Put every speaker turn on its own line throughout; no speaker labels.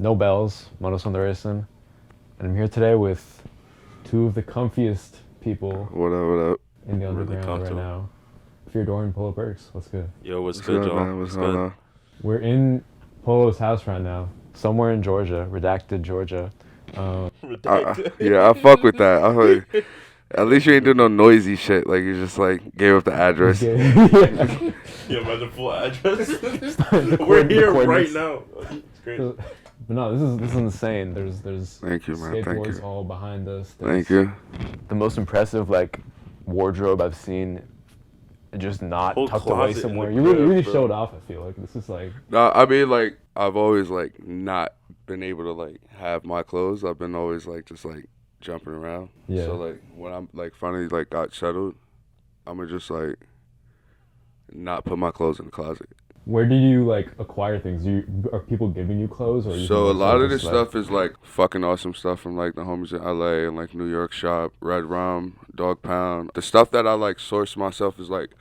No bells, Mano Sundaresan, and I'm here today with two of the comfiest people
What up, what up?
in the
Really
underground right now. Feardorian and Polo Perks. What's good?
Yo, what's good, y'all?
Man? What's going on?
We're in Polo's house right now, somewhere in Georgia, redacted Georgia.
Yeah, I fuck with that. I like, at least you ain't doing no noisy shit. Like, you just, like, gave up the address.
Yeah.
Yeah, imagine full address.
The
We're here
coordinates.
right now. It's crazy.
But no, this is insane. There's
Thank you, man. Thank
skateboards
you.
all behind us.
Thank you.
The most impressive wardrobe I've seen, just not
Whole
tucked away
closet in
somewhere.
the
You really
crib,
showed
bro.
off. I feel like this is like
No, I mean, like, I've always, like, not been able to, like, have my clothes. I've been always, like, just, like, jumping around.
Yeah.
So, like, when I'm, like, finally, like, got settled, I'm gonna just, like, not put my clothes in the closet.
Where do you like acquire things? Are people giving you clothes, or
So a lot of this stuff is like fucking awesome stuff from like the homies in LA and like New York shop, Red Rum, Dog Pound. The stuff that I like source myself is like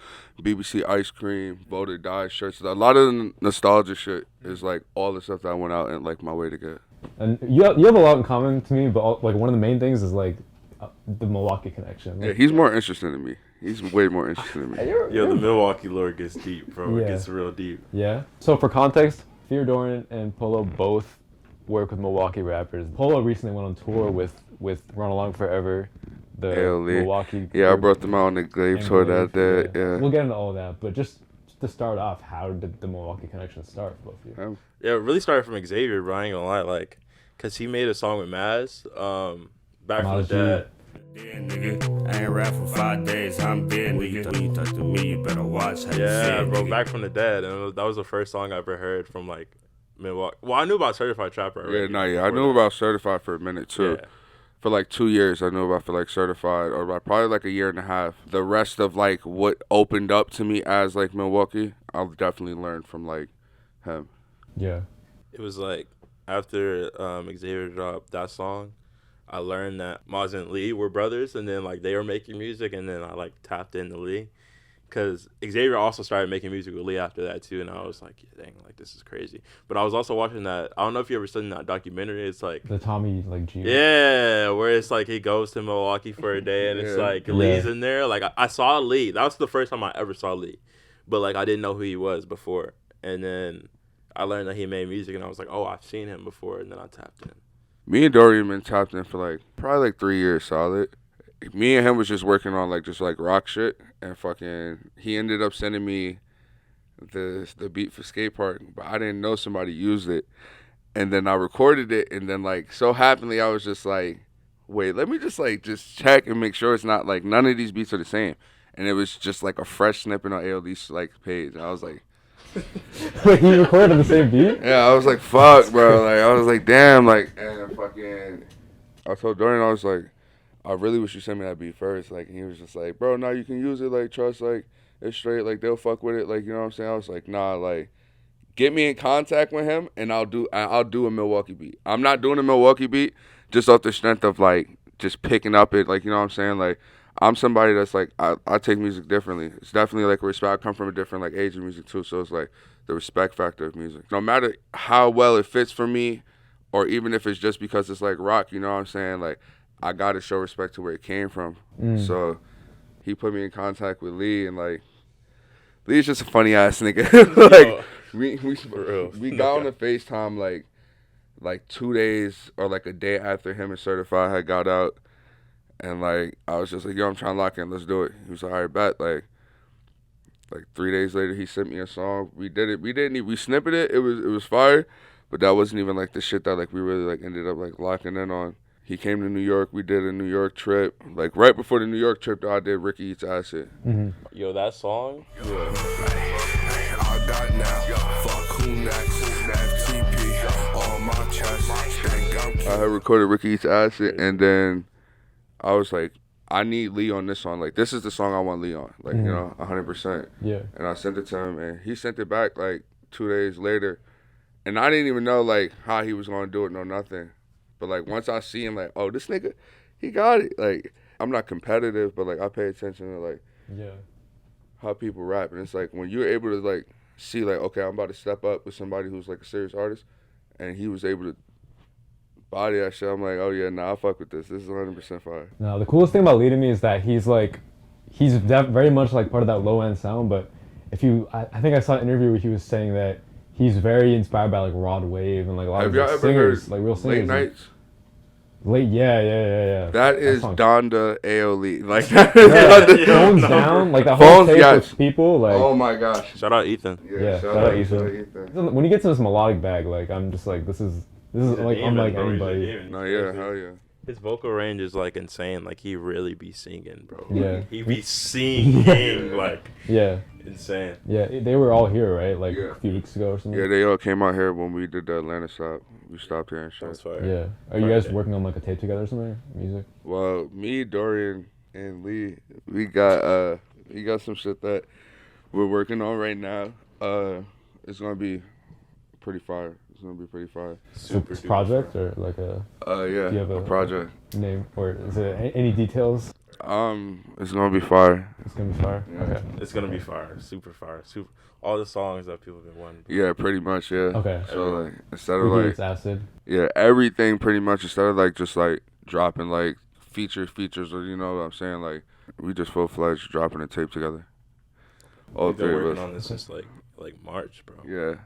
BBC ice cream, voted dye shirts. A lot of the nostalgia shit is like all the stuff that I went out and like my way to get.
And you have a lot in common to me, but like one of the main things is like the Milwaukee connection.
Yeah, he's more interesting than me. He's way more interesting than me.
Yo, the Milwaukee lore gets deep, bro.
Yeah.
It gets real deep.
Yeah. So for context, Feardorian and Polo both work with Milwaukee rappers. Polo recently went on tour with Run Along Forever, the
AyooLii.
Milwaukee.
Yeah, I
group,
brought them out on the Glaive
and
tour
Glaive,
that day. Yeah.
We'll get into all of that, but just to start off, how did the Milwaukee connection start for both of you?
Yeah, it really started from Xavier, bro. I ain't gonna lie, like, cause he made a song with Maz, Back from the Dead.
Yeah, nigga, I ain't rap for 5 days, I'm dead, nigga. When you talk to me, you better watch how you say
Yeah,
it,
bro,
nigga.
Back from the Dead, and that was the first song I ever heard from like Milwaukee. Well, I knew about Certified Trapper already.
I knew about Certified for a minute too.
Yeah.
For like 2 years, I knew about for like Certified, or about probably like a year and a half. The rest of like what opened up to me as like Milwaukee, I've definitely learned from like him.
Yeah.
It was like after Xavier dropped that song, I learned that Maz and Lee were brothers, and then like they were making music, and then I like tapped into Lee, because Xavier also started making music with Lee after that too, and I was like, yeah, dang, like this is crazy. But I was also watching that. I don't know if you ever seen that documentary. It's like
The Tommy G.
yeah, where it's like he goes to Milwaukee for a day, and it's
Yeah.
like
Yeah.
Lee's in there. Like I saw Lee. That was the first time I ever saw Lee, but like I didn't know who he was before, and then I learned that he made music, and I was like, oh, I've seen him before, and then I tapped in.
Me and Dorian been tapped in for like probably like 3 years solid. Me and him was just working on like just like rock shit, and fucking he ended up sending me the beat for Skate Park, but I didn't know somebody used it, and then I recorded it, and then like so happily I was just like, wait, let me just like just check and make sure it's not like none of these beats are the same, and it was just like a fresh snippet on AyooLii's like page. And I was like,
Wait, you recorded on the same beat?
yeah, I was like, fuck, bro. Like, I was like, damn, like, and fucking, I told Dorian, I was like, I really wish you sent me that beat first. Like, and he was just like, bro, no, you can use it. Like, trust, like, it's straight. Like, they'll fuck with it. Like, you know what I'm saying? I was like, nah, like, get me in contact with him, and I'll do a Milwaukee beat. I'm not doing a Milwaukee beat just off the strength of like just picking up it. Like, you know what I'm saying? Like, I'm somebody that's like I take music differently. It's definitely like a respect. I come from a different like age of music too, so it's like the respect factor of music. No matter how well it fits for me, or even if it's just because it's like rock, you know what I'm saying? Like, I gotta show respect to where it came from. So he put me in contact with Lee, and like Lee's just a funny ass nigga. Like we got on the FaceTime like 2 days or like a day after him and Certified had got out. And, like, I was just like, yo, I'm trying to lock in. Let's do it. He was like, all right, bet. Like 3 days later, he sent me a song. We did it. We snipped it. It was fire. But that wasn't even, like, the shit that, like, we really, like, ended up, like, locking in on. He came to New York. We did a New York trip. Like, right before the New York trip, though, I did Ricky Eats Acid.
Yo, that song. Yeah.
I got now, fuck who next, FTP, on my chest, think I'm
I had recorded Ricky Eats Acid, and then I was like, I need Lee on this song. Like, this is the song I want Lee on. Like, you know, 100%.
Yeah.
And I sent it to him, and he sent it back like 2 days later. And I didn't even know like how he was gonna do it, no nothing. But like once I see him, like, oh, this nigga, he got it. Like, I'm not competitive, but like I pay attention to like
Yeah.
how people rap, and it's like when you're able to like see like, okay, I'm about to step up with somebody who's like a serious artist, and he was able to body that shit. I'm like, oh yeah, nah, I fuck with this. This is 100% fire.
No, the coolest thing about Lee to me is that he's very much like part of that low end sound. But I think I saw an interview where he was saying that he's very inspired by like Rod Wave and like a lot
Have
of
y'all
like,
ever
singers,
heard
like real singers.
Late Nights?
Yeah.
That is
song-
Donda AyooLii. Like
Yeah, Phones Down, like that whole
Phones,
tape
yes.
with people, like
oh my gosh.
Shout out Ethan.
yeah, shout out Ethan. When he gets in this melodic bag, like I'm just like this is like unlike anybody.
No, yeah, hell yeah.
His vocal range is like insane. Like he really be singing, bro.
Yeah.
He be singing like
Yeah,
insane.
yeah, they were all here, right? Like
Yeah.
a few weeks ago or something.
Yeah, they all came out here when we did the Atlanta stop. We stopped here and
That's
shit.
fire.
Yeah. Are you guys working on like a tape together or something? Music?
Well, me, Dorian, and Lee, we got some shit that we're working on right now. It's gonna be pretty fire. It's gonna be pretty fire.
Super
It's
duper
project or like a
Yeah,
Do you have
a project.
name or is it any details?
It's gonna be fire.
It's gonna be fire.
Yeah.
Okay.
It's gonna be fire, super fire, super. All the songs that people have been wanting.
Yeah, pretty much. Yeah.
Okay.
So like, instead of
We do
like,
its acid.
yeah, everything pretty much, instead of like just like dropping like features or you know what I'm saying, like we just full fledged dropping a tape together. All
We've been
three
working
of us.
on this since like March, bro.
Yeah.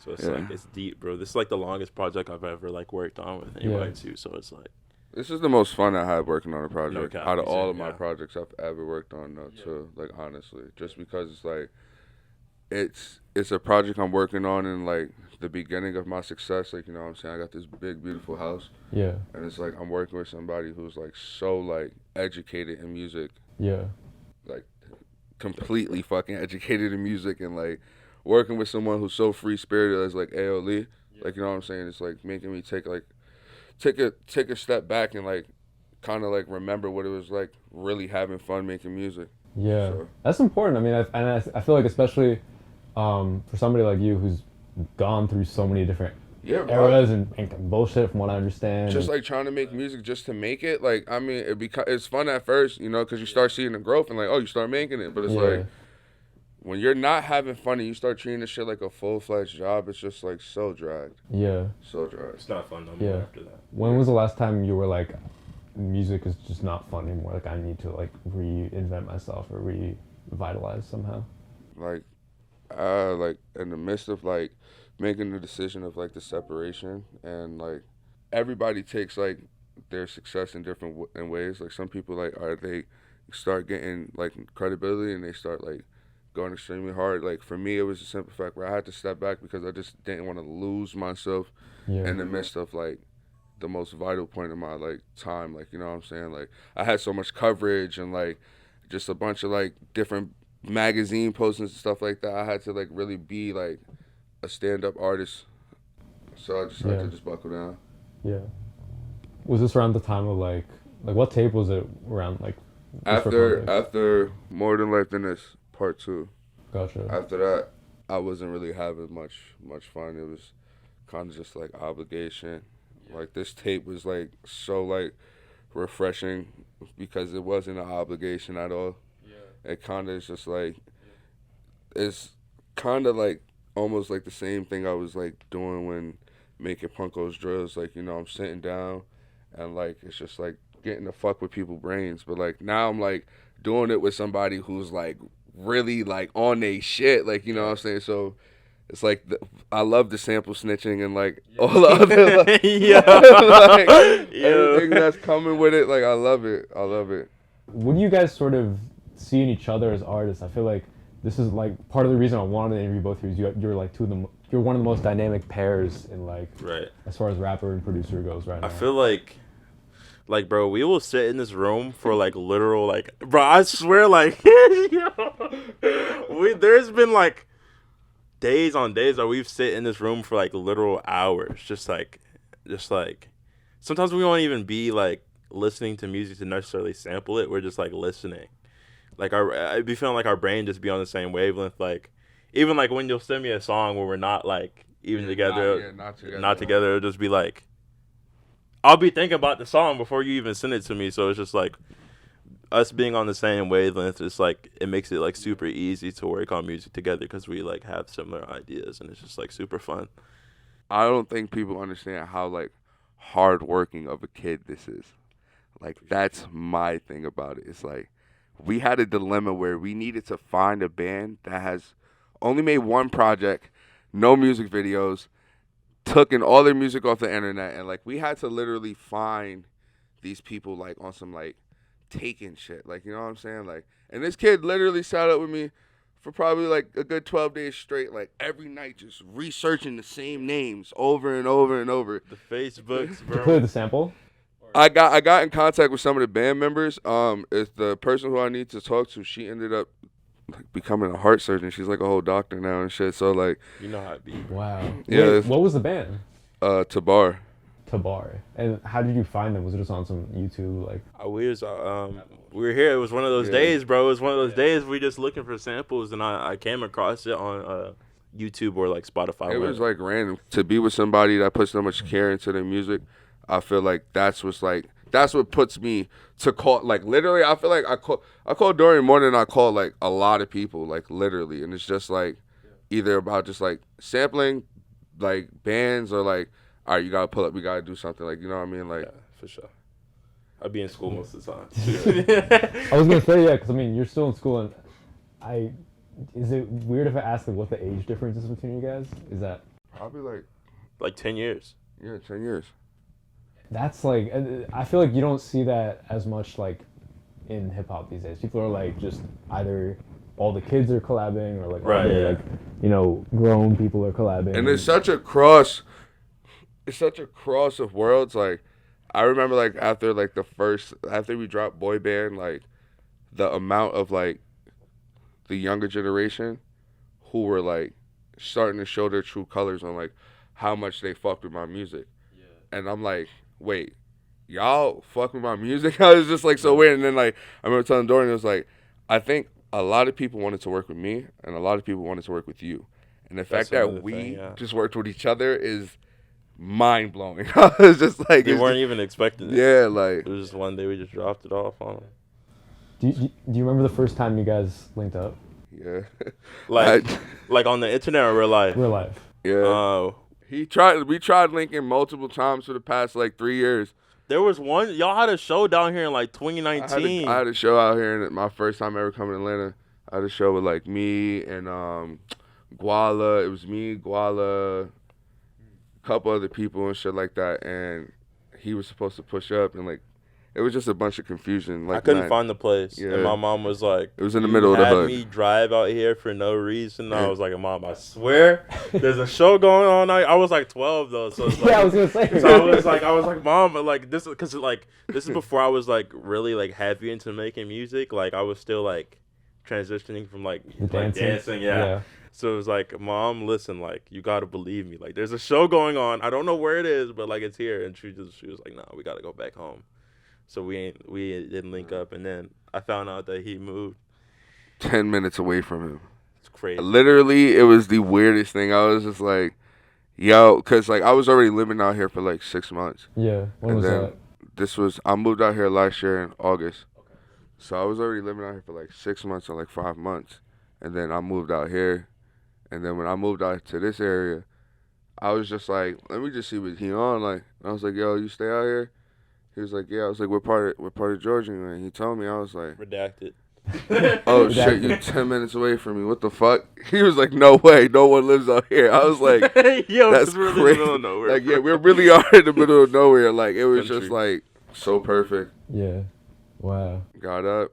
So it's
Yeah.
like it's deep, bro. This is like the longest project I've ever like worked on with anybody
Yeah.
too. So it's like
This is the most fun I had working on a project
cap,
out of
you
all
said,
of my
yeah.
projects I've ever worked on. Though, too, like honestly, just because it's like, it's a project I'm working on in like the beginning of my success. Like you know what I'm saying, I got this big beautiful house,
Yeah.
and it's like I'm working with somebody who's like so like educated in music,
Yeah.
like completely fucking educated in music, and like working with someone who's so free spirited as like AyooLii. Like you know what I'm saying, it's like making me take a step back and like kind of like remember what it was like really having fun making music.
Yeah.
So-
That's important. I mean, I feel like especially for somebody like you who's gone through so many different
Yeah, bro.
eras and bullshit from what I understand.
Just
and-
like trying to make music just to make it. Like I mean, it's fun at first, you know, because you start seeing the growth and like, oh, you start making it. But it's
Yeah.
like when you're not having fun and you start treating this shit like a full-fledged job, it's just like so dragged,
Yeah.
so dragged.
it's not fun no more
Yeah.
after that.
When was the last time you were like, music is just not fun anymore? Like I need to like reinvent myself or revitalize somehow.
Like in the midst of like making the decision of like the separation, and like everybody takes like their success in different in ways. Like some people like they start getting like credibility and they start like going extremely hard. Like for me, it was a simple fact where I had to step back because I just didn't want to lose myself
Yeah.
in the midst of like the most vital point of my like time. Like you know what I'm saying, like I had so much coverage and like just a bunch of like different magazine postings and stuff like that. I had to like really be like a stand-up artist, so I just had
Yeah.
to just buckle down.
Yeah. Was this around the time of like what tape was it around like? just for context?
After More Than Life Than This Part 2,
Gotcha.
after that I wasn't really having much fun. It was kind of just like obligation. Like this tape was like so like refreshing because it wasn't an obligation at all. It kind of is just like, it's kind of like almost like the same thing I was like doing when making Punko's drills. Like, you know, I'm sitting down and like, it's just like getting to fuck with people's brains. But like now I'm like doing it with somebody who's like really like on they shit. Like, you know what I'm saying? So it's like, I love the sample snitching and like all the other, like, like, everything that's coming with it. Like, I love it.
What do you guys sort of see in each other as artists? I feel like this is like part of the reason I wanted to interview both of you is you're like you're one of the most dynamic pairs in like
Right.
as far as rapper and producer goes right now.
I feel like bro, we will sit in this room for like literal like, bro, I swear like there's been like days on days that we've sit in this room for like literal hours, just like sometimes we won't even be like listening to music to necessarily sample it. We're just like listening. Like I'd be feeling like our brain just be on the same wavelength. Like even like when you'll send me a song where we're not like even together, not together, it'll just be like I'll be thinking about the song before you even send it to me. So it's just like us being on the same wavelength. It's like it makes it like super easy to work on music together because we like have similar ideas and it's just like super fun.
I don't think people understand how like hardworking of a kid this is. Like, that's my thing about it. It's like, we had a dilemma where we needed to find a band that has only made one project, no music videos, taken all their music off the internet, and like we had to literally find these people like on some like taking shit, like, you know what I'm saying? Like, and this kid literally sat up with me for probably like a good 12 days straight, like every night just researching the same names over and over and over.
The Facebooks,
Did
bro.
you play the sample?
I got in contact with some of the band members. It's the person who I need to talk to. She ended up like becoming a heart surgeon. She's like a whole doctor now and shit. So like,
You know how it be.
Wow.
Yeah,
Wait, what was the band?
Tabar.
Tabar. And how did you find them? Was it just on some YouTube like?
We were here. It was one of those days, bro. It was one of those days we just looking for samples, and I came across it on YouTube or like Spotify.
It was like random to be with somebody that puts so much care into their music. I feel like that's what puts me to call, like, literally. I feel like I call Dorian more than I call like a lot of people, like, literally. And it's just like either about just like sampling like bands or like, all right, you gotta pull up, we gotta do something, like, you know what I mean? Like,
Yeah, for sure. I'd be in school most of the time.
I was gonna say yeah, because I mean you're still in school, and is it weird if I ask like what the age difference is between you guys? Is that
probably
like 10 years.
10 years.
that's like I feel like you don't see that as much like in hip hop these days. People are like just either all the kids are collabing or like all
Right,
the,
yeah.
like, you know, grown people are collabing.
And it's such a cross of worlds. Like, I remember like after we dropped Boy Band, like the amount of like the younger generation who were like starting to show their true colors on like how much they fucked with my music. Yeah. And I'm like, wait, y'all fuck with my music? I was just like so weird. And then like I remember telling Dorian, it was like, I think a lot of people wanted to work with me and a lot of people wanted to work with you. And the fact that
another
we
thing, yeah.
just worked with each other is mind blowing. I was just like,
They weren't even expecting it.
yeah, like
It was just one day we just dropped it off on them.
do you remember the first time you guys linked up?
yeah,
Like on the internet or real life?
Real life.
yeah.
Oh.
We tried linking multiple times for the past like 3 years.
There was one, y'all had a show down here in like 2019.
I had a show out here, and my first time ever coming to Atlanta. I had a show with like me and Guala. It was me, Guala, a couple other people and shit like that. And he was supposed to push up, and like it was just a bunch of confusion. Like,
I couldn't
man,
find the place.
Yeah.
And my mom was like,
It was in the middle of the
had
hood.
me drive out here for no reason. I was like, Mom, I swear there's a show going on. I was like 12 though. So it's like,
Yeah, I was gonna say.
so I was like, Mom, like this, because like this is before I was like really like heavy into making music. Like I was still like transitioning from like dancing, yeah. So it was like, Mom, listen, like you gotta believe me. Like there's a show going on. I don't know where it is, but like it's here. And she was like, nah, we gotta go back home. So we didn't link up. And then I found out that he moved.
10 minutes away from him.
It's crazy.
Literally, it was the weirdest thing. I was just like, yo, because like I was already living out here for like 6 months.
Yeah. When
And
was
then
that?
I moved out here last year in August. So I was already living out here for like 6 months or like 5 months. And then I moved out here. And then when I moved out to this area, I was just like, let me just see what he on. Like, I was like, yo, you stay out here? He was like, yeah. I was like, we're part of Georgia. And he told me, I was like,
Redacted.
oh shit, you're 10 minutes away from me. What the fuck? He was like, no way, no one lives out here. I was like,
Yo,
that's
we're
crazy.
in the middle of nowhere.
Like, yeah, we really are in the middle of nowhere. Like, it was
Country.
just like so perfect.
Yeah. Wow.
Got up,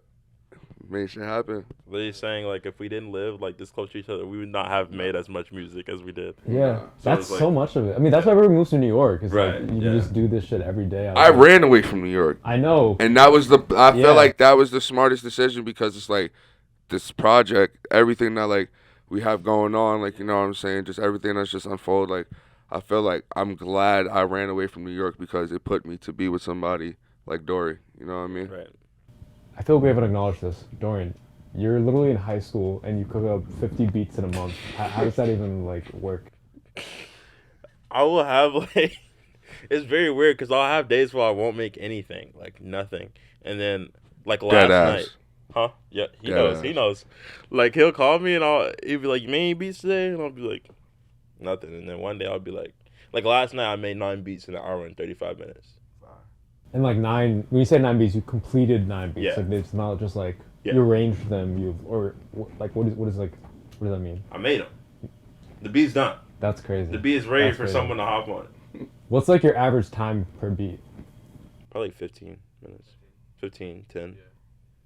made shit happen.
They're saying like if we didn't live like this close to each other, we would not have made as much music as we did.
Yeah.
So
That's
it's like-
so much of it. I mean, that's why everyone moves to New York. It's
Right,
like you
yeah.
can just do this shit every day.
I ran away from New York.
I know.
And that was I
Yeah.
felt like that was the smartest decision because it's like this project, everything that like we have going on, like, you know what I'm saying, just everything that's just unfold. Like, I feel like I'm glad I ran away from New York because it put me to be with somebody like Dory. You know what I mean?
Right.
I feel like we haven't acknowledged this. Dorian, you're literally in high school and you cook up 50 beats in a month. How does that even like work?
I will have like it's very weird because I'll have days where I won't make anything, like nothing, and then like last
Dead ass.
night, huh? Yeah, he
Dead
knows.
ass.
He knows. Like he'll call me and he'll be like, "You made any beats today?" And I'll be like, "Nothing." And then one day I'll be like Like last night, I made 9 beats in an hour and 35 minutes.
And like 9, when you say 9 beats, you completed 9 beats.
Yeah.
Like it's not just like
Yeah.
you arranged them. Like what does that mean?
I made them. The beat's done.
That's crazy.
The beat is ready
That's
for
crazy.
someone to hop on it.
What's like your average time per beat?
Probably like 15 minutes. 15, 10.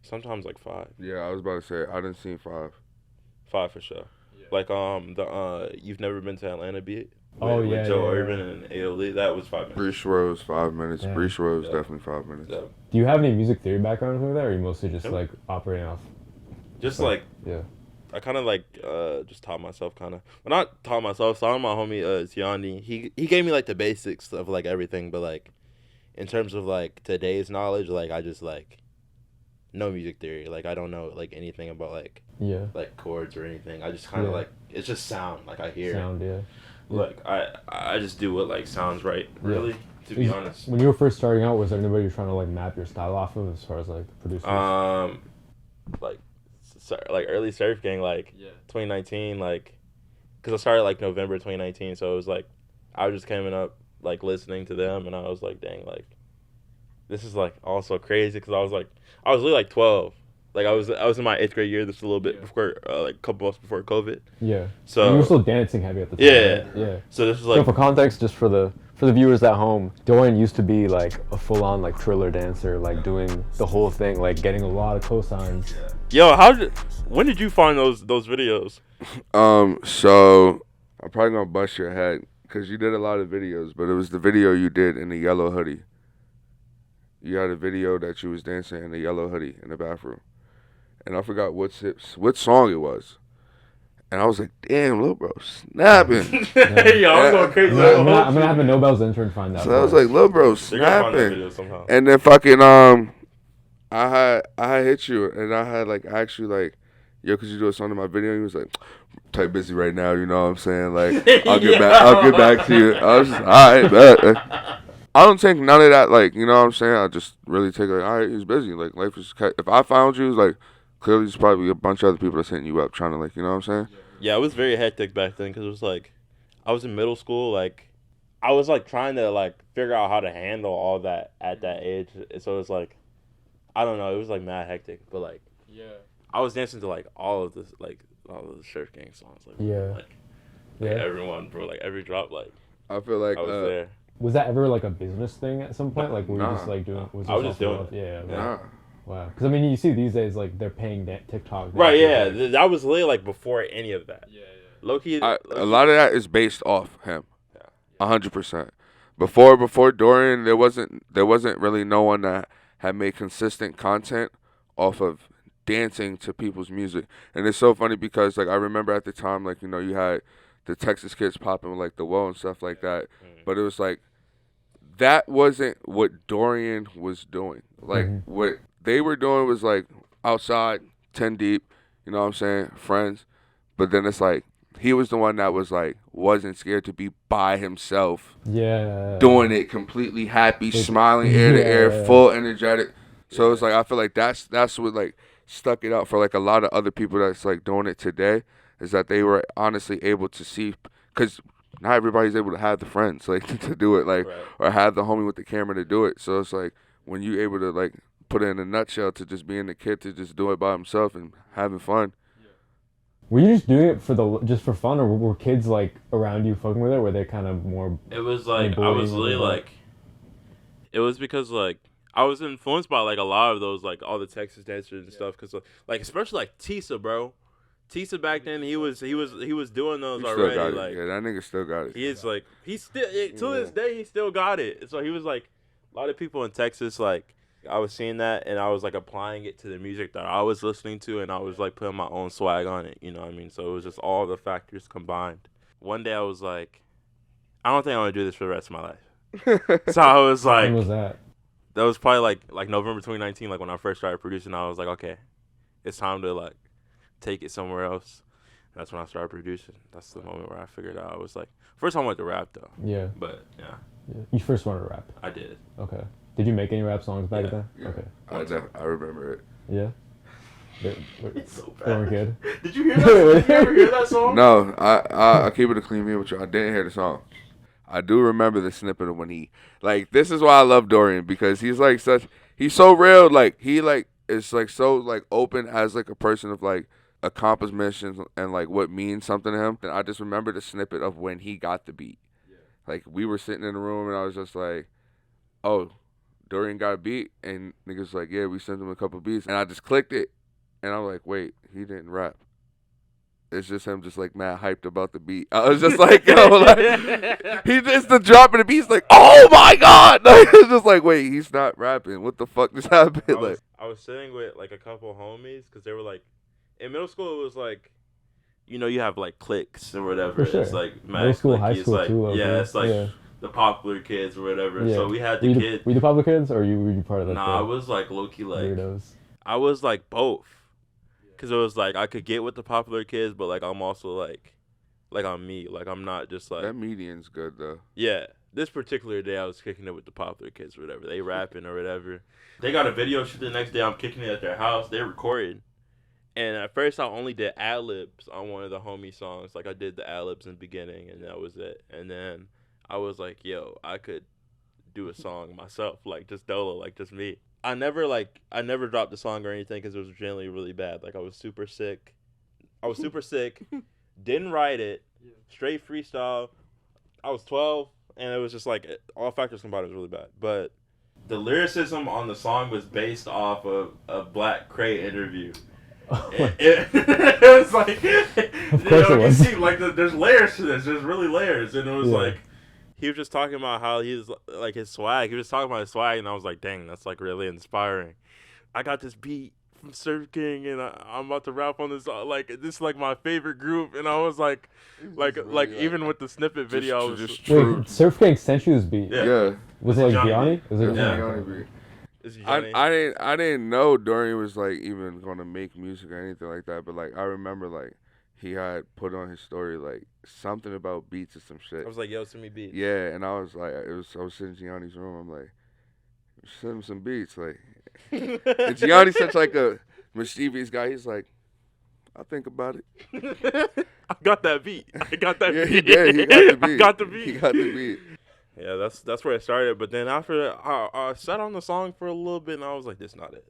Sometimes like 5.
Yeah, I was about to say I didn't see 5.
5 for sure. Like the You've Never Been to Atlanta beat.
Oh,
with
yeah,
Joe
yeah,
Urban and AyooLii. That was 5 minutes.
Breach Rose 5 minutes.
Yeah.
Breach Rose
Yeah.
definitely 5 minutes.
Yeah.
Do you have any music theory background or something like that, or are you mostly just
Nope.
like operating off?
Just like
Yeah.
I kind of like just taught myself kind of. Well, not taught myself. So my homie Tiani, he gave me like the basics of like everything, but like in terms of like today's knowledge, like I just like no music theory. Like I don't know like anything about like chords or anything. I just kind of like it's just sound. Like I hear
Sound, yeah.
Like I just do what like sounds right. Really, to be honest.
When you were first starting out, was there anybody you're trying to like map your style off of as far as like producers?
Like early Surf Gang, like 2019, like because I started like November 2019, so it was like I was just coming up like listening to them, and I was like, dang, like this is like also crazy because I was really like 12, like I was in my 8th grade year. This was a little bit before, like a couple months before COVID.
Yeah.
So
and you were still dancing heavy at the time.
Yeah.
Right? Yeah.
So this was like
So for context, just for the viewers at home, Dorian used to be like a full-on like Triller dancer, like doing the whole thing, like getting a lot of cosigns.
Yo, when did you find those videos?
So I'm probably gonna bust your head because you did a lot of videos, but it was the video you did in the yellow hoodie. You had a video that you was dancing in a yellow hoodie in the bathroom, and I forgot what song it was. And I was like, damn, Lil Bro snapping.
Yo, I'm going crazy.
I'm gonna have the Nobel's intern find that.
So I was like, Lil Bro
They're gonna find that
snapping.
video somehow.
And then fucking I had hit you, and I had like asked you like, yo, could you do a song in my video? And he was like, type busy right now, you know what I'm saying? Like, I'll get back to you. I was just, all right, bet. I don't take none of that, like, you know what I'm saying? I just really take like, all right, he's busy. Like, life is, if I found you, like, clearly there's probably a bunch of other people that's hitting you up trying to, like, you know what I'm saying?
Yeah, it was very hectic back then because it was like, I was in middle school, like, I was like trying to like figure out how to handle all that at that age. So it was like, I don't know, it was like mad hectic, but like, I was dancing to like all of the Surf Gang songs, like, like everyone, bro, like every drop, like,
I feel like
I was there.
Was that ever like a business thing at some point? Like, were you just like doing?
I was just doing it.
Yeah.
nah.
Wow. Because I mean, you see these days, like they're paying TikTok.
Right, yeah, that was literally like before any of that. Low-key,
A lot of that is based off him. 100%. Before Dorian, there wasn't really no one that had made consistent content off of dancing to people's music. And it's so funny because like I remember at the time, like, you know, you had the Texas kids popping with like the Woe and stuff like that. But it was like that wasn't what Dorian was doing. Like what they were doing was like outside, 10 deep, you know what I'm saying, friends. But then it's like he was the one that was like wasn't scared to be by himself.
Yeah.
Doing it completely happy, smiling ear to ear, full energetic. So it's like I feel like that's what like stuck it out for like a lot of other people that's like doing it today, is that they were honestly able to see, because not everybody's able to have the friends like to do it, like or have the homie with the camera to do it. So it's like when you able to like put it in a nutshell to just being the kid to just do it by himself and having fun.
Were you just doing it just for fun, or were kids like around you fucking with it? Were they kind of more?
It was like I was really like, it was because like I was influenced by like a lot of those like all the Texas dancers and stuff, because like especially like Tisa, bro. Tisa back then he was doing those already.
Got it.
Like
Yeah, that nigga still got it.
he is like he's still to this day he still got it. So he was like a lot of people in Texas, like I was seeing that and I was like applying it to the music that I was listening to, and I was like putting my own swag on it, you know what I mean? So it was just all the factors combined. One day I was like, I don't think I want to do this for the rest of my life. So I was like,
When was that?
that was probably like November 2019, like when I first started producing. I was like, okay, it's time to like take it somewhere else. That's when I started producing. That's the moment where I figured out. I was like, first I wanted to rap though.
Yeah.
But yeah,
You first wanted to rap.
I did.
Okay. Did you make any rap songs back then?
Yeah.
Okay.
I remember it.
Yeah.
It's so
They weren't good.
Did you hear that? Did you ever hear that song?
No, I keep it a clean view with you. I didn't hear the song. I do remember the snippet of when he, like, this is why I love Dorian, because he's like he's so real, like, he like is like so like open as like a person of like accomplishments and like what means something to him. And I just remember the snippet of when he got the beat. Like, we were sitting in the room and I was just like, oh, Dorian got a beat, and niggas like, yeah, we sent him a couple beats, and I just clicked it, and I'm like, wait, he didn't rap. It's just him just like mad hyped about the beat. I was just like, yo, like, he just the drop of the beat. He's like, oh my god! Like, it's just like, wait, he's not rapping. What the fuck just happened?
I was sitting with like a couple homies because they were like, in middle school it was like, you know, you have like cliques or whatever.
For sure.
It's like
middle school, high school
like,
too.
Yeah, it's like the popular kids or whatever.
Yeah.
So we had the kids.
Were you the popular kids, or were you part of that?
Nah, I was like low key like
weirdos.
I was like both. Cause it was like I could get with the popular kids, but like I'm also like I'm me. Like I'm not just like
that median's good though.
Yeah, this particular day I was kicking it with the popular kids or whatever. They rapping or whatever. They got a video shoot the next day. I'm kicking it at their house. They recorded, and at first I only did ad libs on one of the homie songs. Like I did the ad libs in the beginning, and that was it. And then I was like, yo, I could do a song myself, like just dolo, like just me. I never dropped the song or anything because it was generally really bad. Like I was super sick. Didn't write it. Straight freestyle. I was 12, and it was just like all factors combined, it was really bad. But the lyricism on the song was based off of a Black Cray interview. It was like,
of course it was.
You see, like there's layers to this. There's really layers, and it was like. He was just talking about how he's like his swag. He was talking about his swag, and I was like, "Dang, that's like really inspiring." I got this beat from Surf King, and I'm about to rap on this. Like this is like my favorite group, and I was like even with the snippet video, I was just
wait, Surf King sent you this beat?
Yeah.
Was it like Gianni?
Was it Gianni beat? I didn't know Dorian was like even gonna make music or anything like that, but like I remember like. He had put on his story like something about beats or some shit.
I was like, "Yo, send me beats."
Yeah, and I was like, I was sitting in Gianni's room. I'm like, send him some beats. Like, and Gianni's such like a mischievous guy. He's like, I'll think about it.
I got that beat. I got that beat.
He did. He got the beat.
I got the beat.
He got the beat.
Yeah, that's where it started. But then after that, I sat on the song for a little bit, and I was like, "This not it."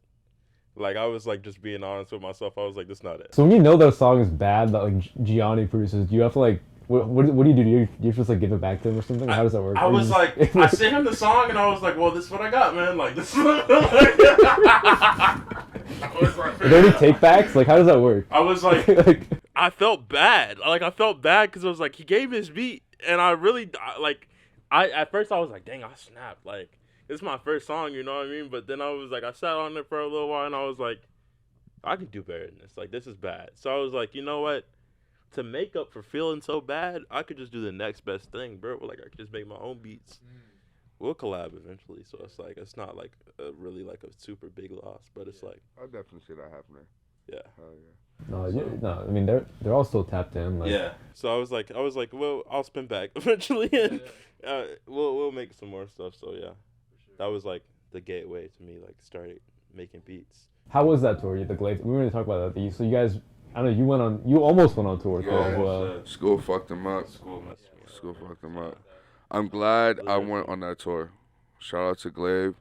Like, I was, like, just being honest with myself. I was like, this is not it.
So when you know that song is bad, that, like, Gianni produces, do you have to, like, what do you do? Do you just, like, give it back to him or something? How does that work?
I was like, I sent him the song, and I was like, well, this is what I got, man. Like, this is what I got.
Are there any take-backs? Like, how does that work?
I was like, I felt bad. Like, I felt bad because I was like, he gave me his beat, and I really, at first I was like, dang, I snapped. Like, it's my first song, you know what I mean? But then I was like, I sat on it for a little while, and I was like, I can do better than this. Like, this is bad. So I was like, you know what? To make up for feeling so bad, I could just do the next best thing, bro. Like, I could just make my own beats. We'll collab eventually. So it's like, it's not like really like a super big loss, but it's like.
I'll definitely see that happening.
Yeah.
Hell yeah.
No, I mean they're all still tapped in. Like.
Yeah. So I was like, well, I'll spin back eventually, and we'll make some more stuff. So yeah. That was like the gateway to me, like started making beats.
How was that tour? The Glaive. We were going to talk about that. So you guys, I don't know. You almost went on tour.
Yeah, school fucked him up. School fucked him up. I'm glad I went on that tour. Shout out to Glaive.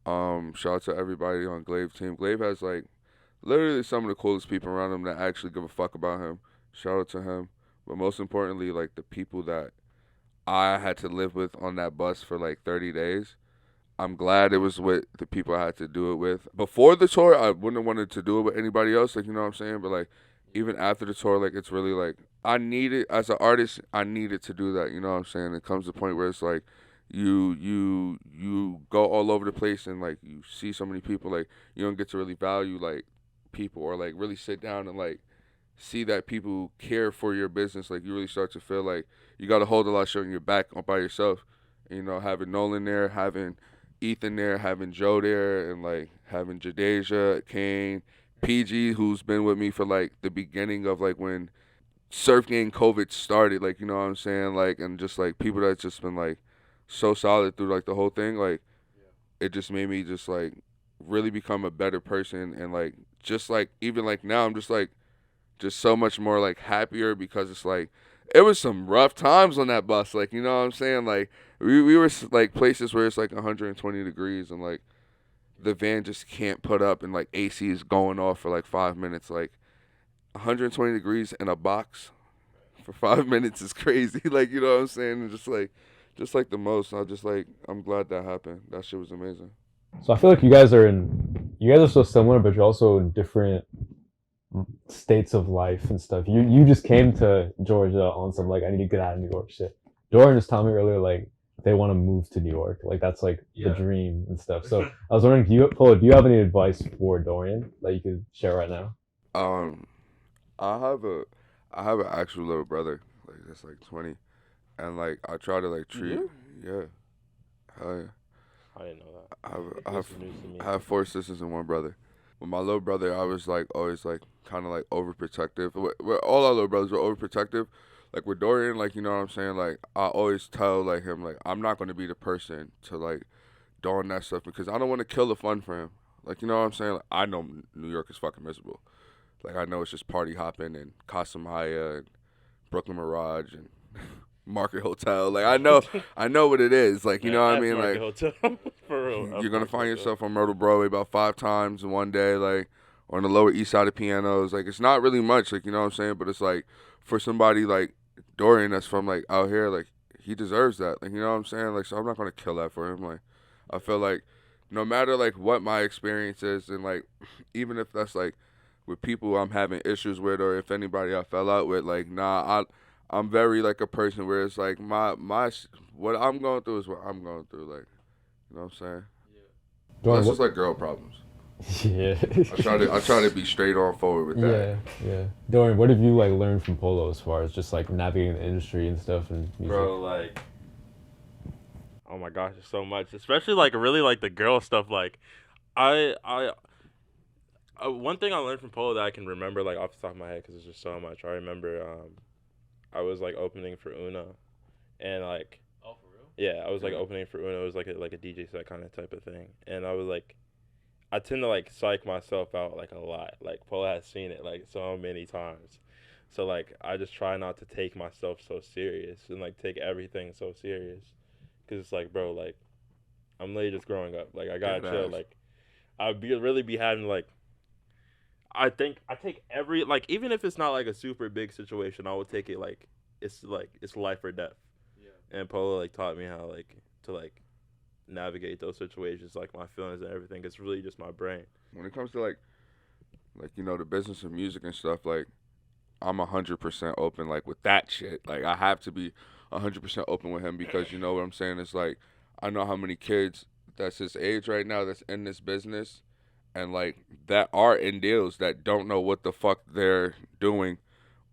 Shout out to everybody on Glaive team. Glaive has like literally some of the coolest people around him that actually give a fuck about him. Shout out to him. But most importantly, like the people that I had to live with on that bus for like 30 days. I'm glad it was with the people I had to do it with. Before the tour, I wouldn't have wanted to do it with anybody else, like, you know what I'm saying? But, like, even after the tour, like, it's really, like, I needed, as an artist, I needed to do that, you know what I'm saying? It comes to the point where it's, like, you go all over the place and, like, you see so many people, like, you don't get to really value, like, people or, like, really sit down and, like, see that people care for your business. Like, you really start to feel like you got to hold a lot of shit on your back by yourself. You know, having Nolan there, having Ethan there, having Joe there, and like having Jadeja, Kane, PG, who's been with me for like the beginning of like when Surf Gang COVID started, like, you know what I'm saying, like, and just like people that's just been like so solid through like the whole thing, like it just made me just like really become a better person, and like just like even like now I'm just like just so much more like happier because it's like it was some rough times on that bus. Like, you know what I'm saying? Like, we were like places where it's like 120 degrees and like the van just can't put up and like AC is going off for like 5 minutes. Like 120 degrees in a box for 5 minutes is crazy. Like, you know what I'm saying? And just like the most. I'm glad that happened. That shit was amazing.
So I feel like you guys are so similar, but you're also in different states of life and stuff. You just came to Georgia on some like I need to get out of New York shit. Dorian just told me earlier like they want to move to New York, like that's like the dream and stuff. So I was wondering, do you have any advice for Dorian that you could share right now?
I have an actual little brother like that's like 20, and like I try to like treat hell yeah.
I didn't know that.
I have 4 sisters and 1 brother. With my little brother, I was like always like kind of like overprotective. All our little brothers were overprotective. Like with Dorian, like, you know what I'm saying? Like I always tell like him like I'm not gonna be the person to like doing that stuff because I don't want to kill the fun for him. Like, you know what I'm saying? Like, I know New York is fucking miserable. Like I know it's just party hopping and Casa Maya and Brooklyn Mirage and Market Hotel. Like I know what it is. Like, you know what I mean? Like
Hotel. For real.
You're gonna find yourself on Myrtle Broadway about 5 times in one day, like on the Lower East Side of Pianos. Like it's not really much, like, you know what I'm saying? But it's like for somebody like Dorian that's from like out here, like he deserves that. Like, you know what I'm saying? Like, so I'm not gonna kill that for him. Like I feel like no matter like what my experience is, and like even if that's like with people I'm having issues with, or if anybody I fell out with, like I'm very like a person where it's like my what I'm going through is what I'm going through. Like, you know what I'm saying? Yeah. That's just like girl problems.
Yeah.
I try to be straight on forward with that.
Yeah. Dorian, what have you like learned from Polo as far as just like navigating the industry and stuff and music?
Bro, like, oh my gosh, there's so much. Especially like really like the girl stuff. Like, one thing I learned from Polo that I can remember like off the top of my head because it's just so much. I remember I was like opening for Una, and like, oh for real? Yeah, I was like opening for Una. It was like a DJ set kind of type of thing, and I was like, I tend to like psych myself out like a lot. Like Polo has seen it like so many times, so like I just try not to take myself so serious and like take everything so serious, cause it's like, bro, like I'm literally just growing up. Like I gotta chill. Like I'd really be having like. I think I take every like even if it's not like a super big situation, I would take it like it's life or death. Yeah. And Polo like taught me how like to like navigate those situations, like my feelings and everything. It's really just my brain.
When it comes to like you know the business of music and stuff, like I'm 100% open like with that shit. Like I have to be 100% open with him because you know what I'm saying. It's like I know how many kids that's his age right now that's in this business. And, like, that are in deals that don't know what the fuck they're doing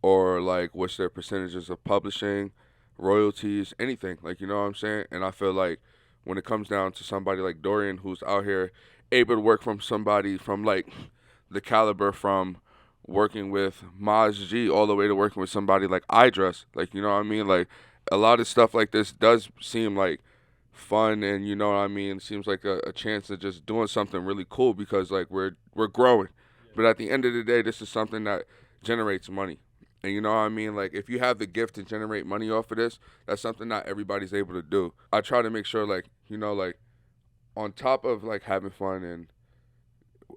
or, like, what's their percentages of publishing, royalties, anything. Like, you know what I'm saying? And I feel like when it comes down to somebody like Dorian who's out here able to work from somebody from, like, the caliber from working with Maz G all the way to working with somebody like iDress. Like, you know what I mean? Like, a lot of stuff like this does seem like fun, and you know what I mean, it seems like a chance of just doing something really cool because like we're growing. But at the end of the day, this is something that generates money. And you know what I mean, like if you have the gift to generate money off of this, that's something not everybody's able to do. I try to make sure like, you know, like on top of like having fun and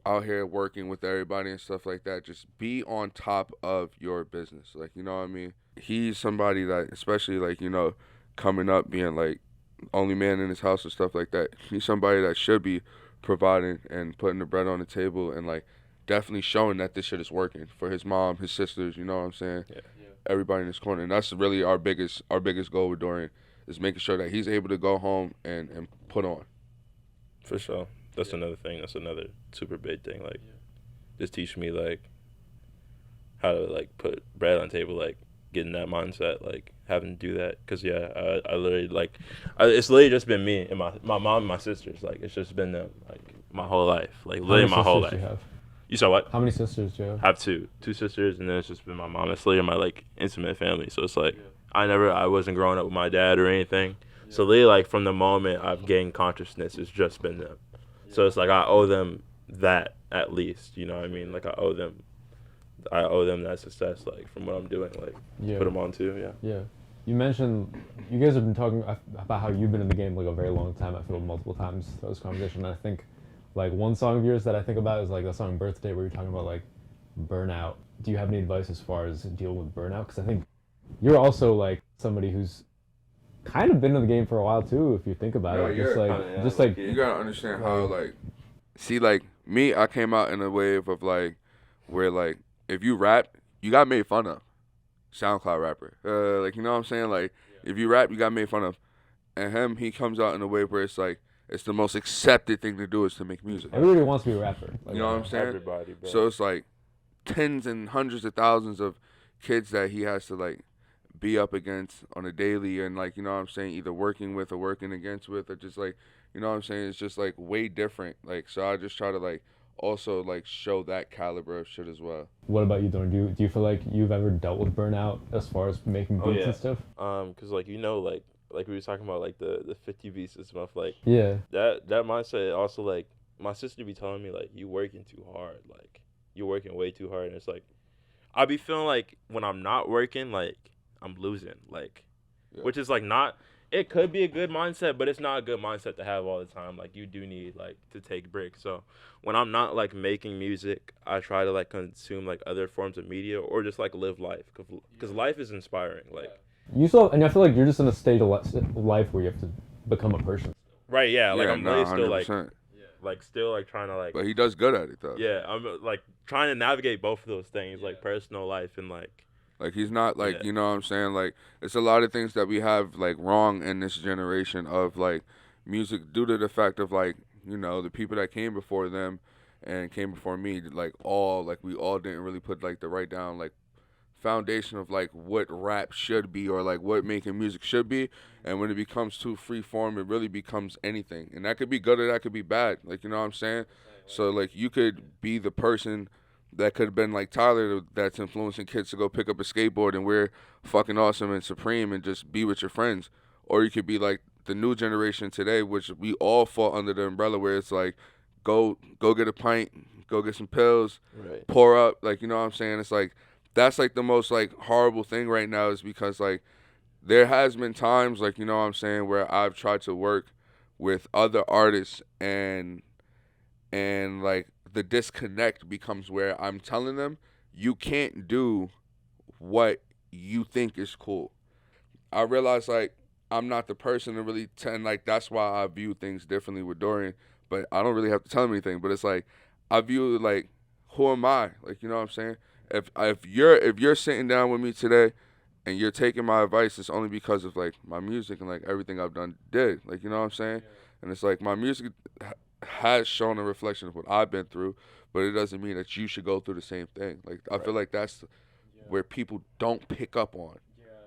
out here working with everybody and stuff like that, just be on top of your business. Like, you know what I mean? He's somebody that, especially like, you know, coming up being like only man in his house and stuff like that, he's somebody that should be providing and putting the bread on the table and like definitely showing that this shit is working for his mom, his sisters, you know what I'm saying? Yeah. Everybody in this corner. And that's really our biggest goal with Dorian is making sure that he's able to go home and put on.
For sure. That's another thing. That's another super big thing. Like just teach me like how to like put bread on the table, like getting that mindset, like having to do that. Cause I literally like, it's literally just been me and my mom and my sisters. Like it's just been them like my whole life, like literally my whole life.
You have?
You saw what?
How many sisters do you have?
I have two sisters, and then it's just been my mom. It's literally my like intimate family. So it's like I wasn't growing up with my dad or anything. So literally like from the moment I've gained consciousness, it's just been them. So it's like I owe them that at least, you know what I mean? Like I owe them I owe them that success, like from what I'm doing, like
Yeah.
put them on too. Yeah.
Yeah. You mentioned you guys have been talking about how you've been in the game like a very long time. I feel multiple times throughout this conversation. And I think like one song of yours that I think about is like the song "Birthday," where you're talking about like burnout. Do you have any advice as far as dealing with burnout? Because I think you're also like somebody who's kind of been in the game for a while too. If you think about
No,
it,
yeah.
just like
You gotta understand how like, see, like me, I came out in a wave of like, where like if you rap, you got made fun of. SoundCloud rapper, like you know what I'm saying? Like if you rap, you got made fun of. And he comes out in a wave where it's like it's the most accepted thing to do is to make music.
everybody wants to be a rapper. Like,
You know what I'm saying?
Everybody, bro.
So it's like tens and hundreds of thousands of kids that he has to like be up against on a daily, and like you know what I'm saying, either working with or working against with, or just like you know what I'm saying, it's just like way different. Like so I just try to like also like show that caliber of shit as well.
What about you, Dorn? Do you feel like you've ever dealt with burnout as far as making beats
yeah.
and stuff?
Cause like like we were talking about like the 50 beats and stuff, like
Yeah.
that mindset also, like my sister be telling me like you working too hard, like you're working way too hard, and it's like I be feeling like when I'm not working, like I'm losing, like which is like not, it could be a good mindset, but it's not a good mindset to have all the time. Like you do need like to take breaks. So when I'm not like making music, I try to like consume like other forms of media or just like live life, because life is inspiring. Like
You still, and I feel like you're just in a stage of life where you have to become a person.
right, yeah, like I'm really still
100%.
like still like trying to like
But he does good at it though.
yeah, I'm like trying to navigate both of those things, like personal life and like
he's not like you know what I'm saying, like it's a lot of things that we have like wrong in this generation of like music due to the fact of like you know the people that came before them and came before me like we all didn't really put like the right down like foundation of like what rap should be or like what making music should be. And when it becomes too free form, it really becomes anything, and that could be good or that could be bad, like you know what I'm saying. So like you could be the person that could have been like Tyler that's influencing kids to go pick up a skateboard and wear fucking awesome and supreme and just be with your friends. Or you could be like the new generation today, which we all fall under the umbrella where it's like go get a pint, go get some pills,
right.
pour up, like you know what I'm saying. It's like that's like the most like horrible thing right now is because like there has been times like you know what I'm saying where I've tried to work with other artists and like the disconnect becomes where I'm telling them you can't do what you think is cool. I realize like I'm not the person to really tend, like that's why I view things differently with Dorian, but I don't really have to tell him anything. But it's like I view like who am I? Like you know what I'm saying? If you're sitting down with me today and you're taking my advice, it's only because of like my music and like everything I've did. Like you know what I'm saying? And it's like my music has shown a reflection of what I've been through, but it doesn't mean that you should go through the same thing. Like I feel like that's where people don't pick up on.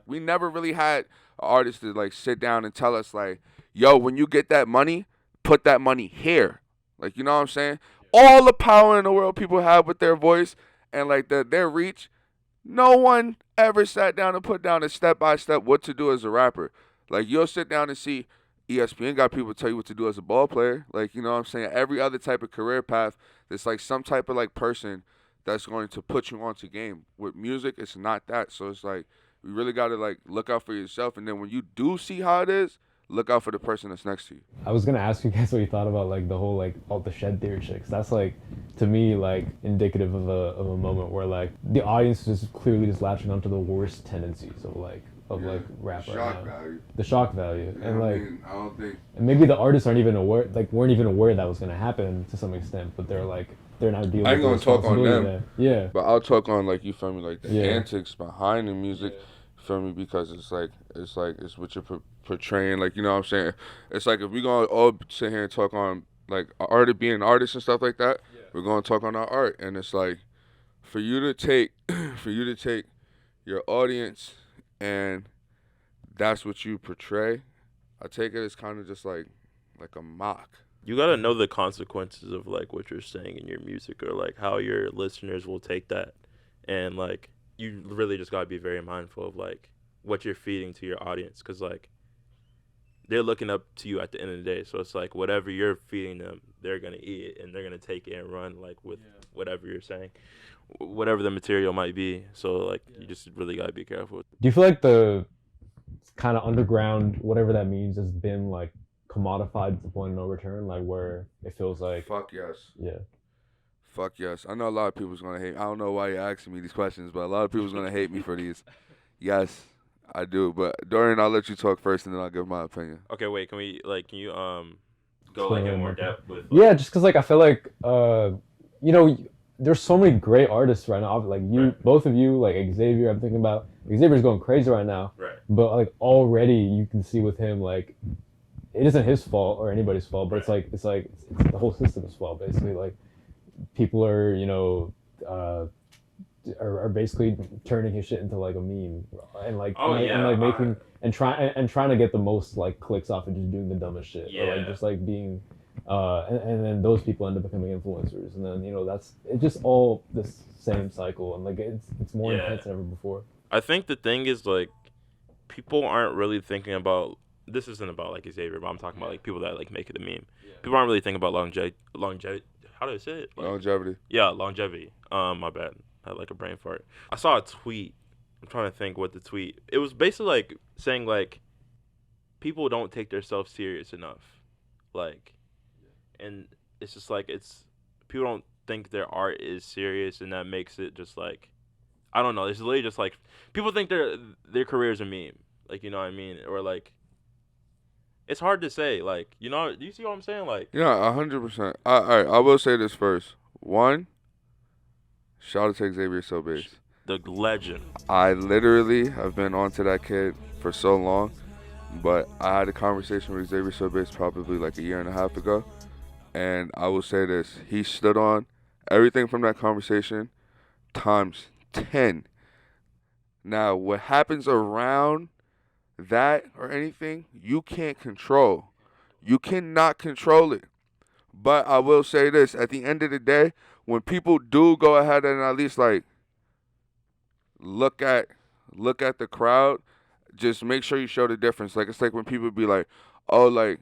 We never really had an artist to like sit down and tell us like, yo, when you get that money, put that money here. Like you know what I'm saying? All the power in the world people have with their voice and like their reach, no one ever sat down and put down a step-by-step what to do as a rapper. Like you'll sit down and see ESPN got people tell you what to do as a ball player. Like, you know what I'm saying? Every other type of career path, there's like some type of like person that's going to put you onto game. With music, it's not that. So it's like, you really got to like look out for yourself. And then when you do see how it is, look out for the person that's next to you.
I was gonna ask you guys what you thought about like the whole like all the shed theory shit, 'cause that's like to me like indicative of a moment where like the audience is clearly just latching onto the worst tendencies of like rap right now.
Value.
The shock value.
Yeah,
And like
I don't think.
And maybe the artists weren't even aware that was gonna happen to some extent, but they're not dealing
I ain't
with the
gonna talk on
responsibility
them.
there. Yeah.
But I'll talk on like you feel me, like the
Yeah.
antics behind the music, feel me, because it's what you're portraying. Like you know what I'm saying. It's like if we gonna all sit here and talk on like art being artists and stuff like that, we're gonna talk on our art, and it's like for you to take your audience and that's what you portray. I take it as kind of just like a mock.
You gotta know the consequences of like what you're saying in your music, or like how your listeners will take that, and like you really just gotta be very mindful of like what you're feeding to your audience, because like they're looking up to you at the end of the day. So it's like whatever you're feeding them, they're gonna eat it and they're gonna take it and run like with whatever you're saying, whatever the material might be. So like you just really gotta be careful.
Do you feel like the kind of underground, whatever that means, has been like commodified to the point of no return, like where it feels like
Fuck yes.
yeah.
Fuck yes. I know a lot of people's gonna hate me. I don't know why you're asking me these questions, but a lot of people's gonna hate me for these. Yes, I do. But Dorian, I'll let you talk first, and then I'll give my opinion.
Okay, wait. Can you go like in more depth with?
Yeah, just because like I feel like you know, there's so many great artists right now. Like you, both of you, like Xavier. I'm thinking about Xavier's going crazy right now.
Right.
But like already you can see with him, like it isn't his fault or anybody's fault, but it's the whole system's fault basically. Like people are, you know, are basically turning his shit into like a meme and like making and trying to get the most like clicks off of just doing the dumbest shit or like just like being and then those people end up becoming influencers, and then you know it's just all this same cycle, and like it's more intense than ever before.
I think the thing is like people aren't really thinking about, this isn't about like Xavier, but I'm talking about like people that like make it a meme. People aren't really thinking about longevity. How do I say it?
Longevity.
Yeah, longevity. My bad. I had like a brain fart. I saw a tweet. I'm trying to think what the tweet. It was basically like saying like people don't take themselves serious enough. Like, and it's just like people don't think their art is serious, and that makes it just like, I don't know. It's literally just like people think their career is a meme. Like, you know what I mean? Or like, it's hard to say. Like, you know, do you see what I'm saying? Like,
yeah, 100%. All right, I will say this first. One, shout out to Xaviersobased.
the legend.
I literally have been onto that kid for so long, but I had a conversation with Xaviersobased probably like a year and a half ago, and I will say this: he stood on everything from that conversation times 10. Now, what happens around that or anything, you can't control. You cannot control it. But I will say this, at the end of the day, when people do go ahead and at least like look at the crowd, just make sure you show the difference. Like it's like when people be like, oh, like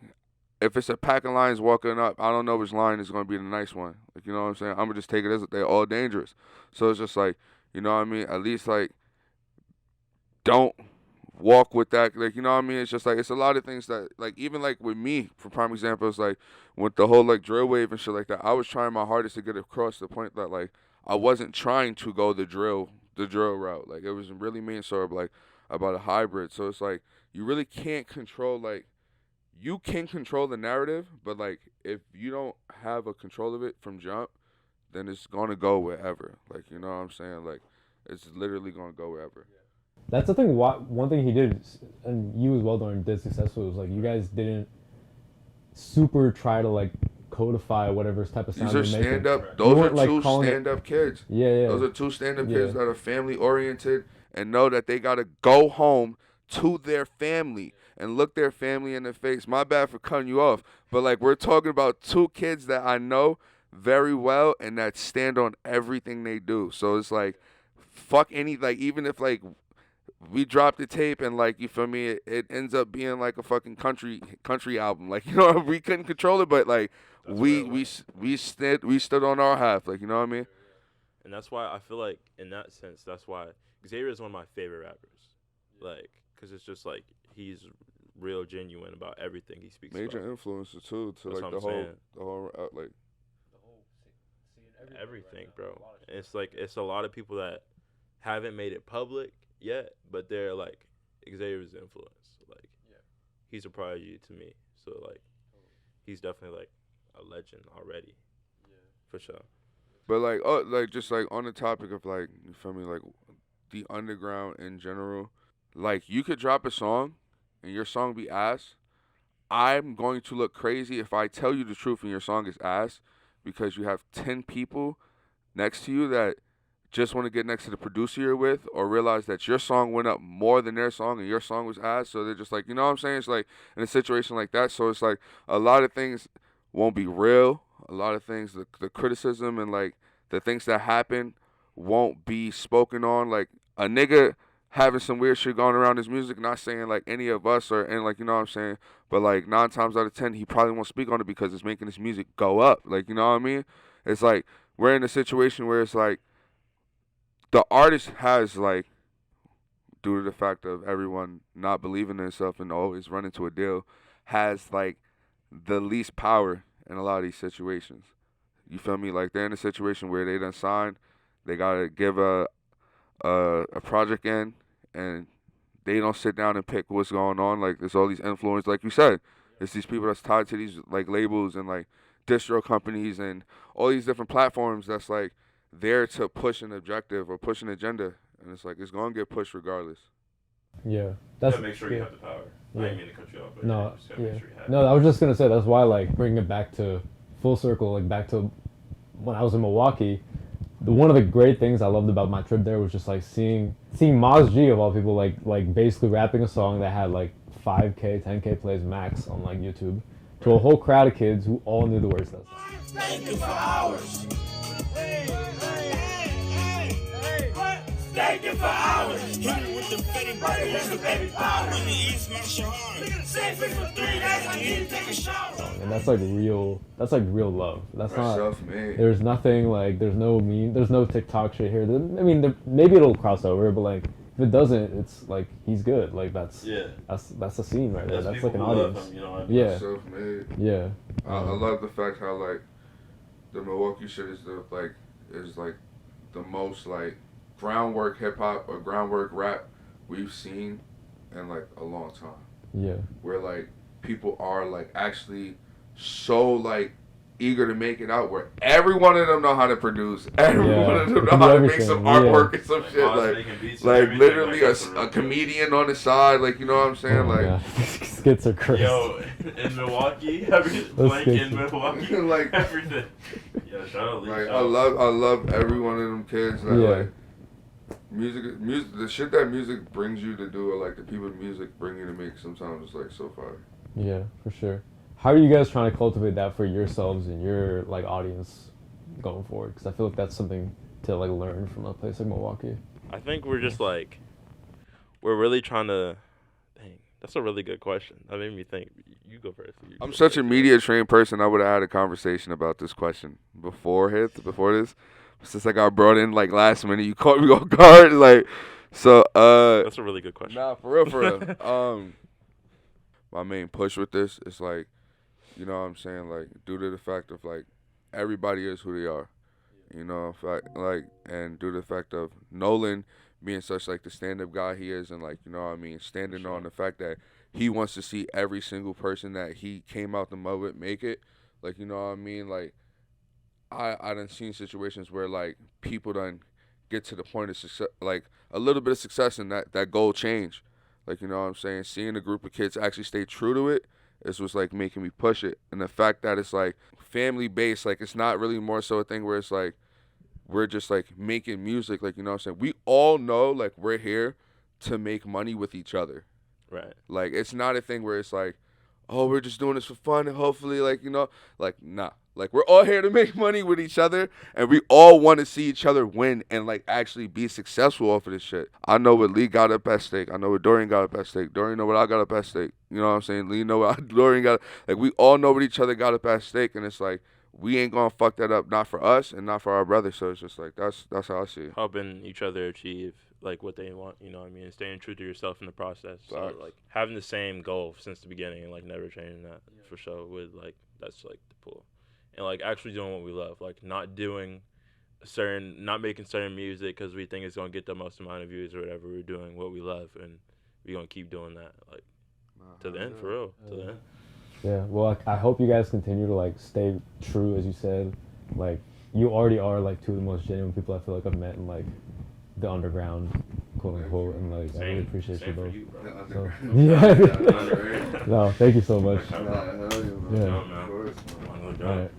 if it's a pack of lions walking up, I don't know which lion is gonna be the nice one. Like, you know what I'm saying? I'm gonna just take it as they're all dangerous. So it's just like, you know what I mean? At least like don't walk with that, like, you know what I mean? It's just like, it's a lot of things that, like, even like with me, for prime example, it's like with the whole like drill wave and shit like that, I was trying my hardest to get across the point that like I wasn't trying to go the drill route. Like it was really mean sort of like about a hybrid. So it's like you really can't control, like you can control the narrative, but like if you don't have a control of it from jump, then it's gonna go wherever. Like, you know what I'm saying? Like it's literally gonna go wherever.
That's the thing. One thing he did, and you as well, Dorian, did successfully, was like you guys didn't super try to like codify whatever type of sound
These are
you're making.
stand-up. Those are
like
two stand-up kids.
Yeah.
Those are two stand-up kids that are family-oriented and know that they gotta go home to their family and look their family in the face. My bad for cutting you off, but like we're talking about two kids that I know very well and that stand on everything they do. So it's like, fuck any, like even if like we dropped the tape and like, you feel me, it ends up being like a fucking country album. Like, you know, we couldn't control it, but like we stood on our half. Like, you know what I mean?
And that's why I feel like in that sense, that's why Xavier is one of my favorite rappers. Like, cause it's just like he's real genuine about everything he speaks
Major
about.
influencer too to
That's
like
what
the
I'm
whole like
everything, bro. It's like it's a lot of people that haven't made it public yet, but they're like Xavier's influence. Like, he's a prodigy to me. So like, he's definitely like a legend already. Yeah, for sure.
But like, oh, like just like on the topic of like, you feel me, like the underground in general, like you could drop a song and your song be ass. I'm going to look crazy if I tell you the truth and your song is ass because you have 10 people next to you that just want to get next to the producer you're with or realize that your song went up more than their song and your song was ass. So they're just like, you know what I'm saying? It's like in a situation like that. So it's like a lot of things won't be real. A lot of things, the criticism and like the things that happen won't be spoken on. Like a nigga having some weird shit going around his music. Not saying like any of us or and like you know what I'm saying, but like 9 times out of 10 he probably won't speak on it because it's making his music go up. Like you know what I mean? It's like we're in a situation where it's like the artist has like, due to the fact of everyone not believing in themselves and always running to a deal, has like the least power in a lot of these situations. You feel me? Like they're in a situation where they done signed, they gotta give a project in, and they don't sit down and pick what's going on. Like there's all these influencers, like you said, it's these people that's tied to these like labels and like distro companies and all these different platforms that's like there to push an objective or push an agenda, and it's like it's gonna get pushed regardless.
Yeah, that's
make sure you have the power.
Yeah.
I didn't mean to cut you off, but
No,
just gotta
yeah.
make sure you have
No, I was just gonna say that's why like bringing it back to full circle, like back to when I was in Milwaukee. One of the great things I loved about my trip there was just like seeing Maz G of all people like basically rapping a song that had like 5K, 10K plays max on like YouTube to a whole crowd of kids who all knew the words to that song.
Thank you for hours. Thank you for hours. Hit it with the Betty Butter, here's the baby powder. When the east smash your heart. Save it for 3 days, I need to take a shower.
And that's like real love. That's not
Self-made.
there's nothing like there's no meme, there's no TikTok shit here. I mean maybe it'll cross over, but like if it doesn't, it's like he's good. Like that's a scene right there. That's like an audience.
Him, you know what I mean?
Yeah.
Self-made.
Yeah.
I love the fact how like the Milwaukee shit is the most like groundwork hip hop or groundwork rap we've seen in like a long time.
Yeah.
Where like people are like actually so like eager to make it out, where every one of them know how to produce, every one of them know how to make some artwork and some shit, like literally a comedian on the side, like you know what I'm saying, like
skits are crazy.
Yo, in Milwaukee, everything like in Milwaukee,
like
everything. Yo, shout out Lee.
Like I love every one of them kids. That, like music, the shit that music brings you to do, or like the people music bring you to make, sometimes it's like so far.
Yeah, for sure. How are you guys trying to cultivate that for yourselves and your like audience going forward? Because I feel like that's something to like learn from a place like Milwaukee.
I think we're just like, we're really trying to. Dang, that's a really good question. That made me think. You go first.
I'm such a media trained person. I would have had a conversation about this question before this. Since I got brought in like last minute, you caught me off guard. Like, so.
That's a really good question.
Nah, for real. My main push with this is like, you know what I'm saying, like due to the fact of like everybody is who they are, you know, like, and due to the fact of Nolan being such like the stand-up guy he is, and like, you know what I mean, standing on the fact that he wants to see every single person that he came out the mud with make it, like, you know what I mean, like I done seen situations where like people done get to the point of success, like a little bit of success, and that goal change, like, you know what I'm saying, seeing a group of kids actually stay true to it is what's like making me push it. And the fact that it's like family based, like it's not really more so a thing where it's like we're just like making music, like, you know what I'm saying, we all know like we're here to make money with each other,
right?
Like it's not a thing where it's like, oh, we're just doing this for fun and hopefully, like, you know, like, nah, like we're all here to make money with each other, and we all want to see each other win and like actually be successful off of this shit. I know what Lee got up at stake. I know what Dorian got up at stake. Dorian know what I got up at stake. You know what I'm saying? Lee know what Dorian got. Like we all know what each other got up at stake, and it's like we ain't gonna fuck that up, not for us and not for our brothers. So it's just like that's how I see it.
Helping each other achieve like what they want, you know what I mean, and staying true to yourself in the process. So like having the same goal since the beginning and like never changing that for sure. With like that's like the pool, and like actually doing what we love, like not making certain music because we think it's gonna get the most amount of views or whatever. We're doing what we love, and we're gonna keep doing that like to the end, for real, to the end.
Yeah, well, I hope you guys continue to like stay true, as you said. Like you already are like two of the most genuine people I feel like I've met in like the underground, quote unquote, and like I really appreciate you both. So, yeah. No, thank you so much.
Nah, hell yeah, man.
Yeah.
No, man.
Of course, man.
All right.